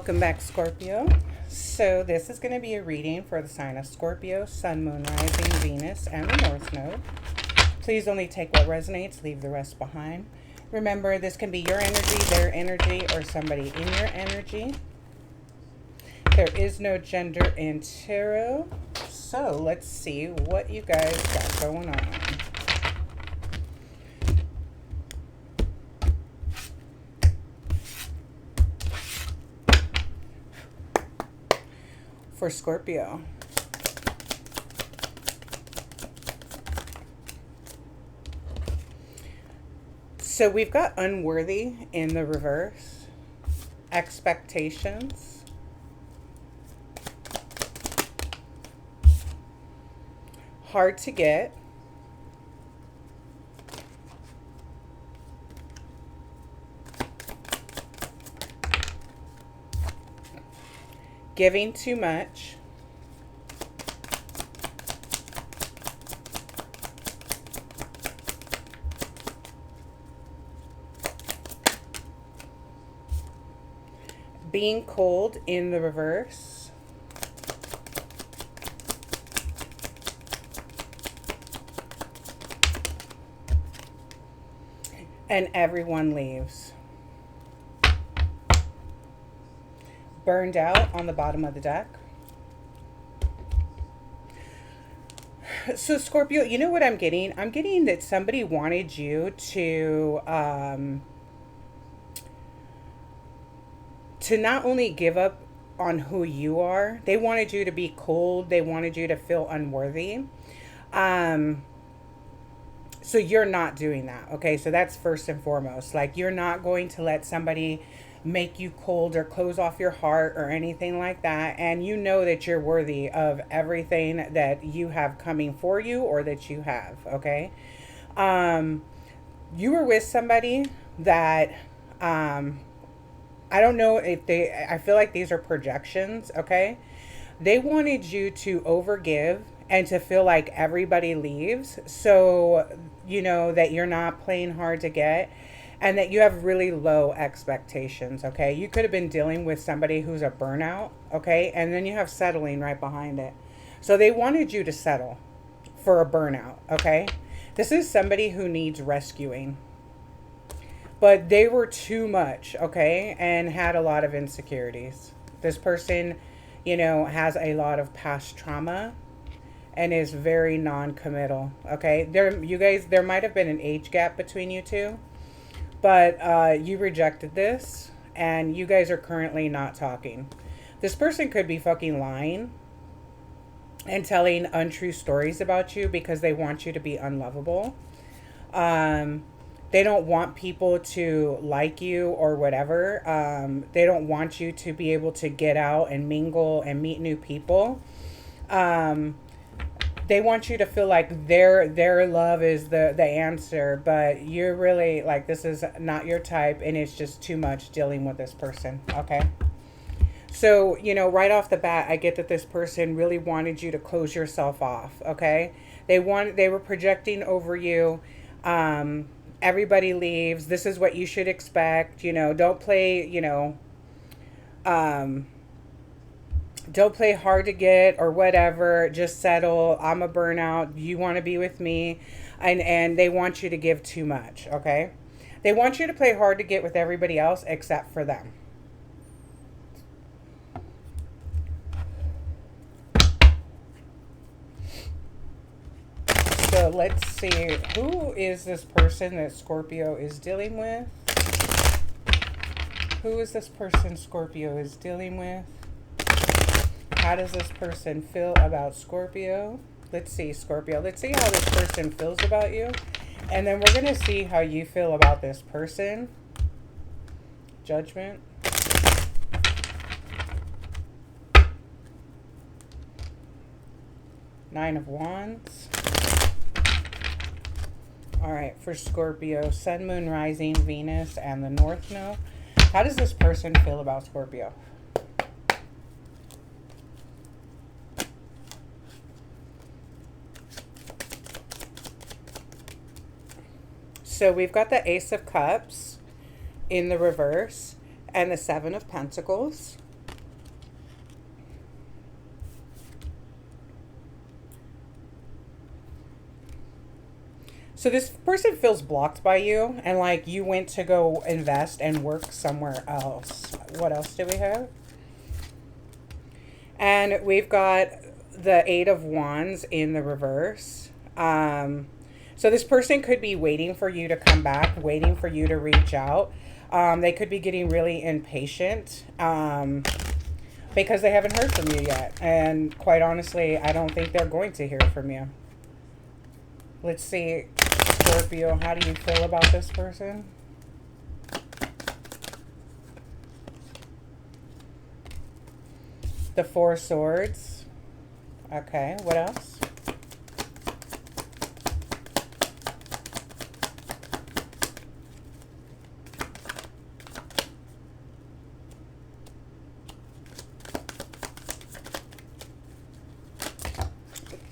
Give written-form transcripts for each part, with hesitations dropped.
Welcome back, Scorpio. So this is going to be a reading for the sign of Scorpio, Sun, Moon, Rising, Venus, and the North Node. Please only take what resonates, leave the rest behind. Remember, this can be your energy, their energy, or somebody in your energy. There is no gender in tarot. So let's see what you guys got going on. For Scorpio. So we've got unworthy in the reverse, expectations, hard to get, giving too much, being cold in the reverse, and everyone leaves. Burned out on the bottom of the deck. So Scorpio, you know what I'm getting? I'm getting that somebody wanted you to not only give up on who you are, they wanted you to be cold. They wanted you to feel unworthy. So you're not doing that. Okay. So that's first and foremost. Like, you're not going to let somebody make you cold or close off your heart or anything like that. And you know that you're worthy of everything that you have coming for you or that you have. Okay. You were with somebody that, I don't know if I feel like these are projections. Okay. They wanted you to overgive and to feel like everybody leaves. So, you know, that you're not playing hard to get. And that you have really low expectations, okay? You could have been dealing with somebody who's a burnout, okay? And then you have settling right behind it. So they wanted you to settle for a burnout, okay? This is somebody who needs rescuing. But they were too much, okay? And had a lot of insecurities. This person, you know, has a lot of past trauma and is very non-committal, okay? There might have been an age gap between you two. But you rejected this, and you guys are currently not talking. This person could be fucking lying and telling untrue stories about you because they want you to be unlovable. They don't want people to like you or whatever. They don't want you to be able to get out and mingle and meet new people. They want you to feel like their love is the answer, but you're really like, this is not your type, and it's just too much dealing with this person, okay? So, you know, right off the bat, I get that this person really wanted you to close yourself off, okay? They were projecting over you. Everybody leaves. This is what you should expect. You know, don't play, you know, don't play hard to get or whatever. Just settle. I'm a burnout. You want to be with me. And they want you to give too much, okay? They want you to play hard to get with everybody else except for them. So let's see. Who is this person that Scorpio is dealing with? Who is this person Scorpio is dealing with? How does this person feel about Scorpio? Let's see, Scorpio. Let's see how this person feels about you. And then we're going to see how you feel about this person. Judgment. Nine of Wands. All right, for Scorpio, Sun, Moon, Rising, Venus, and the North Node. How does this person feel about Scorpio? So we've got the Ace of Cups in the reverse and the Seven of Pentacles. So this person feels blocked by you, and like you went to go invest and work somewhere else. What else do we have? And we've got the Eight of Wands in the reverse. So this person could be waiting for you to come back, waiting for you to reach out. They could be getting really impatient because they haven't heard from you yet. And quite honestly, I don't think they're going to hear from you. Let's see, Scorpio, how do you feel about this person? The Four of Swords. Okay, what else?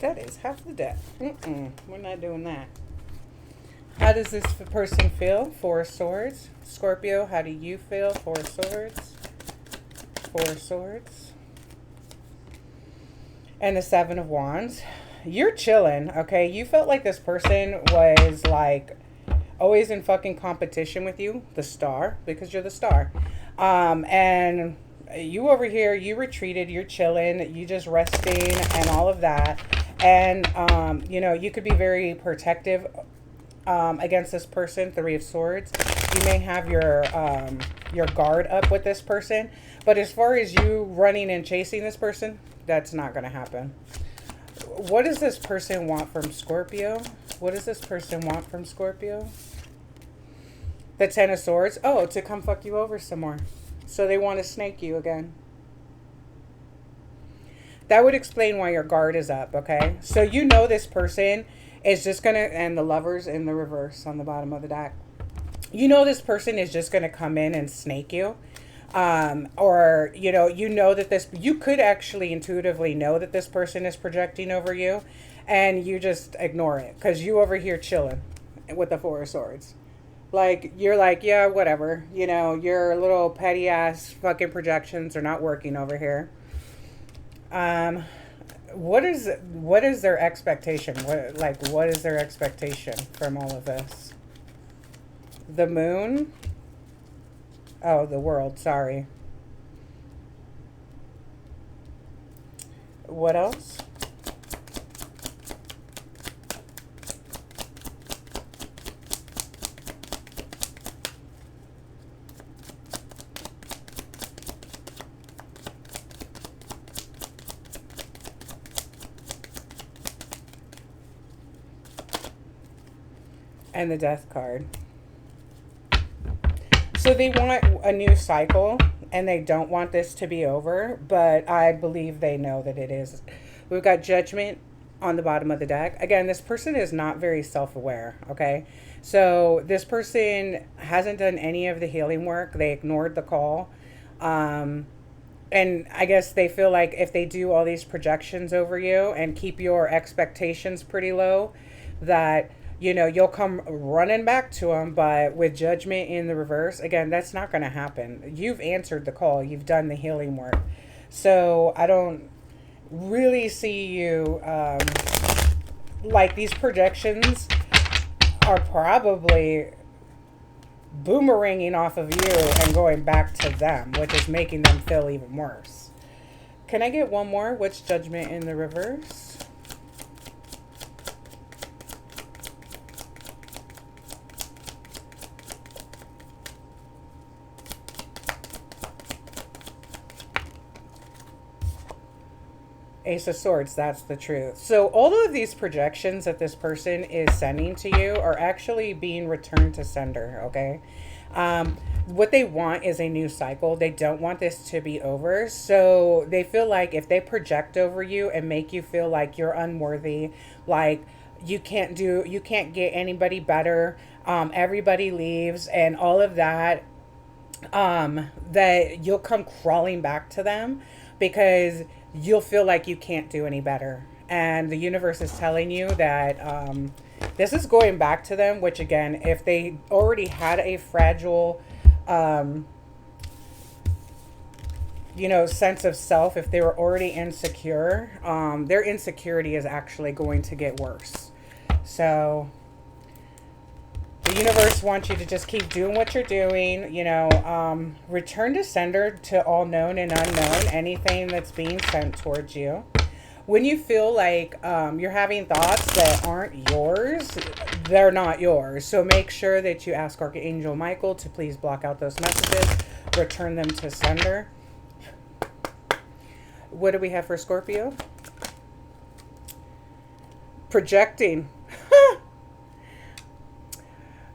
That is half the deck. We're not doing that. How does this person feel? Four of Swords. Scorpio, how do you feel? Four of Swords. Four of Swords. And the Seven of Wands. You're chilling, okay? You felt like this person was like always in fucking competition with you, the star, because you're the star. And you over here, you retreated, you're chilling, you just resting and all of that. And, you know, you could be very protective against this person, Three of Swords. You may have your guard up with this person. But as far as you running and chasing this person, that's not going to happen. What does this person want from Scorpio? What does this person want from Scorpio? The Ten of Swords. Oh, to come fuck you over some more. So they want to snake you again. That would explain why your guard is up, okay? So you know this person is just going to, and the Lovers in the reverse on the bottom of the deck. You know this person is just going to come in and snake you. Or, you know that this, you could actually intuitively know that this person is projecting over you, and you just ignore it because you over here chilling with the Four of Swords. Like, you're like, yeah, whatever. You know, your little petty ass fucking projections are not working over here. What is their expectation? What is their expectation from all of this? The Moon. Oh, the World, sorry. What else? And the Death card. So they want a new cycle, and they don't want this to be over, but I believe they know that it is. We've got Judgment on the bottom of the deck. Again, this person is not very self-aware, okay? So this person hasn't done any of the healing work. They ignored the call. And I guess they feel like if they do all these projections over you and keep your expectations pretty low, that, you know, you'll come running back to them. But with Judgment in the reverse, again, that's not going to happen. You've answered the call. You've done the healing work. So I don't really see you, like, these projections are probably boomeranging off of you and going back to them, which is making them feel even worse. Can I get one more? What's Judgment in the reverse? Ace of Swords, that's the truth. So all of these projections that this person is sending to you are actually being returned to sender, okay? What they want is a new cycle. They don't want this to be over. So they feel like if they project over you and make you feel like you're unworthy, like you can't get anybody better, everybody leaves and all of that, that you'll come crawling back to them because you'll feel like you can't do any better. And the universe is telling you that this is going back to them, which again, if they already had a fragile, you know, sense of self, if they were already insecure, their insecurity is actually going to get worse. So universe wants you to just keep doing what you're doing. You know, return to sender to all known and unknown, anything that's being sent towards you. When you feel like you're having thoughts that aren't yours, they're not yours. So make sure that you ask Archangel Michael to please block out those messages, return them to sender. What do we have for Scorpio? Projecting.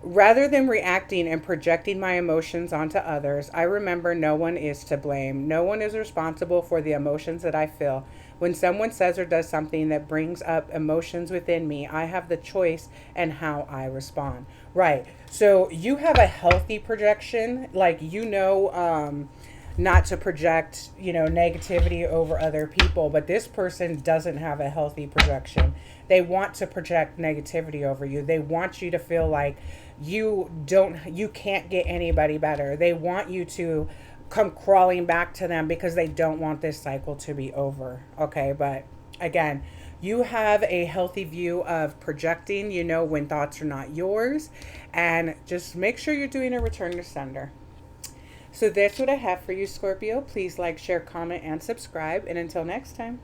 Rather than reacting and projecting my emotions onto others, I remember no one is to blame. No one is responsible for the emotions that I feel. When someone says or does something that brings up emotions within me, I have the choice and how I respond. Right. So you have a healthy projection, like, you know, not to project, you know, negativity over other people, but this person doesn't have a healthy projection. They want to project negativity over you. They want you to feel like you can't get anybody better. They want you to come crawling back to them because they don't want this cycle to be over. Okay, but again, you have a healthy view of projecting, you know, when thoughts are not yours, and just make sure you're doing a return to sender. So that's what I have for you, Scorpio. Please like, share, comment, and subscribe. And until next time.